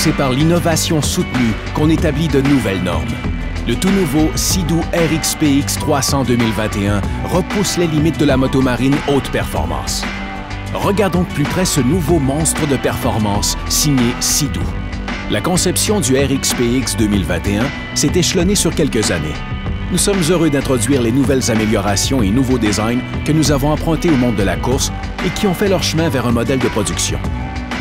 C'est par l'innovation soutenue qu'on établit de nouvelles normes. Le tout nouveau Sea-Doo RXPX 300 2021 repousse les limites de la motomarine haute performance. Regardons de plus près ce nouveau monstre de performance signé Sea-Doo. La conception du RXPX 2021 s'est échelonnée sur quelques années. Nous sommes heureux d'introduire les nouvelles améliorations et nouveaux designs que nous avons empruntés au monde de la course et qui ont fait leur chemin vers un modèle de production.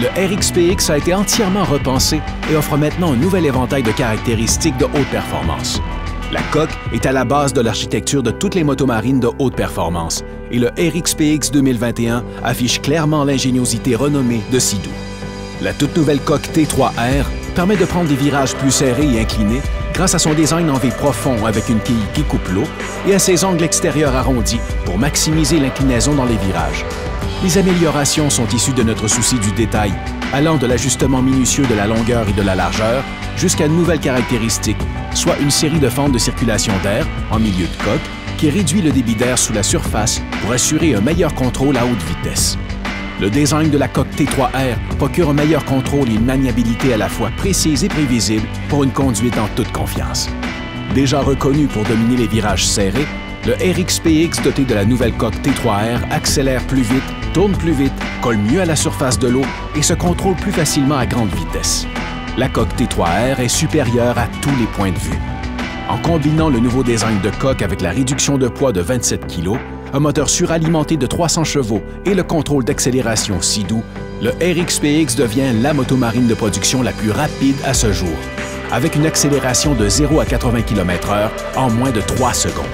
Le RXPX a été entièrement repensé et offre maintenant un nouvel éventail de caractéristiques de haute performance. La coque est à la base de l'architecture de toutes les motomarines de haute performance et le RXPX 2021 affiche clairement l'ingéniosité renommée de Sea-Doo. La toute nouvelle coque T3R permet de prendre des virages plus serrés et inclinés grâce à son design en V profond avec une quille qui coupe l'eau et à ses angles extérieurs arrondis pour maximiser l'inclinaison dans les virages. Les améliorations sont issues de notre souci du détail, allant de l'ajustement minutieux de la longueur et de la largeur jusqu'à une nouvelle caractéristique, soit une série de fentes de circulation d'air en milieu de coque qui réduit le débit d'air sous la surface pour assurer un meilleur contrôle à haute vitesse. Le design de la coque T3R procure un meilleur contrôle et une maniabilité à la fois précise et prévisible pour une conduite en toute confiance. Déjà reconnu pour dominer les virages serrés, le RXPX doté de la nouvelle coque T3R accélère plus vite, tourne plus vite, colle mieux à la surface de l'eau et se contrôle plus facilement à grande vitesse. La coque T3R est supérieure à tous les points de vue. En combinant le nouveau design de coque avec la réduction de poids de 27 kg, un moteur suralimenté de 300 chevaux et le contrôle d'accélération Sea-Doo, le RXPX devient la motomarine de production la plus rapide à ce jour, avec une accélération de 0 à 80 km/h en moins de 3 secondes.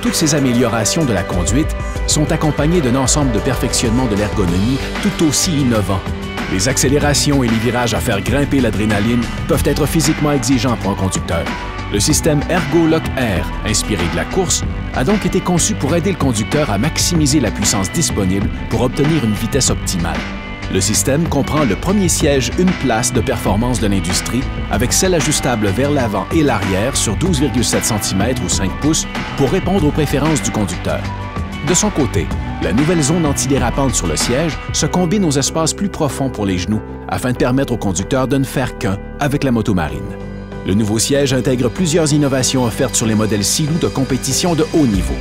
Toutes ces améliorations de la conduite sont accompagnées d'un ensemble de perfectionnement de l'ergonomie tout aussi innovant. Les accélérations et les virages à faire grimper l'adrénaline peuvent être physiquement exigeants pour un conducteur. Le système ErgoLock Air, inspiré de la course, a donc été conçu pour aider le conducteur à maximiser la puissance disponible pour obtenir une vitesse optimale. Le système comprend le premier siège une place de performance de l'industrie avec selle ajustable vers l'avant et l'arrière sur 12,7 cm ou 5 pouces pour répondre aux préférences du conducteur. De son côté, la nouvelle zone antidérapante sur le siège se combine aux espaces plus profonds pour les genoux afin de permettre au conducteur de ne faire qu'un avec la motomarine. Le nouveau siège intègre plusieurs innovations offertes sur les modèles Sea-Doo de compétition de haut niveau.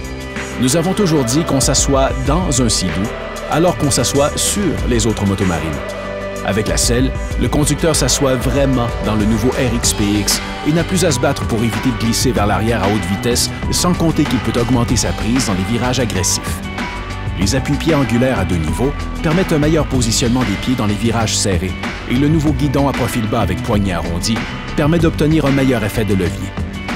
Nous avons toujours dit qu'on s'assoit dans un Sea-Doo alors qu'on s'assoit sur les autres motomarines. Avec la selle, le conducteur s'assoit vraiment dans le nouveau RXPX et n'a plus à se battre pour éviter de glisser vers l'arrière à haute vitesse, sans compter qu'il peut augmenter sa prise dans les virages agressifs. Les appuis-pieds angulaires à 2 niveaux permettent un meilleur positionnement des pieds dans les virages serrés et le nouveau guidon à profil bas avec poignet arrondi permet d'obtenir un meilleur effet de levier.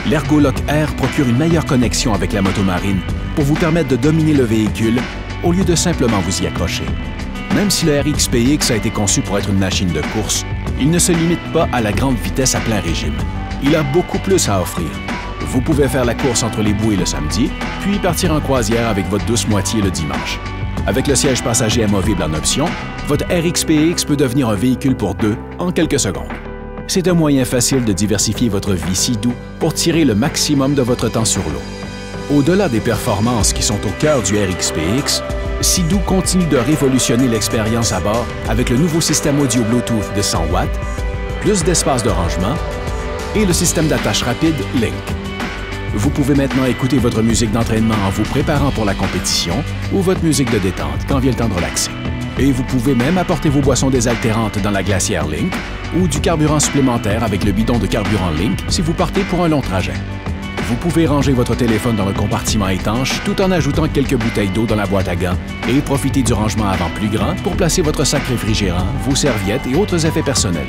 L'ErgoLock Air procure une meilleure connexion avec la motomarine pour vous permettre de dominer le véhicule au lieu de simplement vous y accrocher. Même si le RXPX a été conçu pour être une machine de course, il ne se limite pas à la grande vitesse à plein régime. Il a beaucoup plus à offrir. Vous pouvez faire la course entre les bouées le samedi, puis partir en croisière avec votre douce moitié le dimanche. Avec le siège passager amovible en option, votre RXPX peut devenir un véhicule pour deux en quelques secondes. C'est un moyen facile de diversifier votre vie Sea-Doo pour tirer le maximum de votre temps sur l'eau. Au-delà des performances qui sont au cœur du RXPX, Sea-Doo continue de révolutionner l'expérience à bord avec le nouveau système audio Bluetooth de 100 watts, plus d'espace de rangement et le système d'attache rapide Link. Vous pouvez maintenant écouter votre musique d'entraînement en vous préparant pour la compétition ou votre musique de détente quand vient le temps de relaxer. Et vous pouvez même apporter vos boissons désaltérantes dans la glacière Link ou du carburant supplémentaire avec le bidon de carburant Link si vous partez pour un long trajet. Vous pouvez ranger votre téléphone dans le compartiment étanche tout en ajoutant quelques bouteilles d'eau dans la boîte à gants et profiter du rangement avant plus grand pour placer votre sac réfrigérant, vos serviettes et autres effets personnels.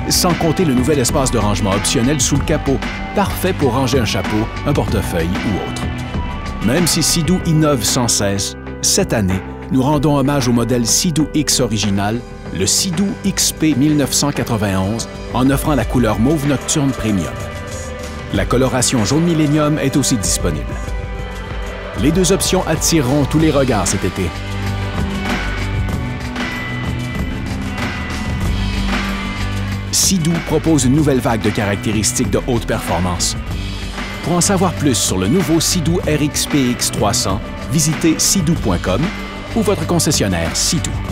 Sans compter le nouvel espace de rangement optionnel sous le capot, parfait pour ranger un chapeau, un portefeuille ou autre. Même si Sea-Doo innove sans cesse, cette année, nous rendons hommage au modèle Sea-Doo X original, le Sea-Doo XP 1991, en offrant la couleur mauve nocturne premium. La coloration jaune Millennium est aussi disponible. Les deux options attireront tous les regards cet été. Sea-Doo propose une nouvelle vague de caractéristiques de haute performance. Pour en savoir plus sur le nouveau Sea-Doo RXPX 300, visitez sea-doo.com ou votre concessionnaire Sea-Doo.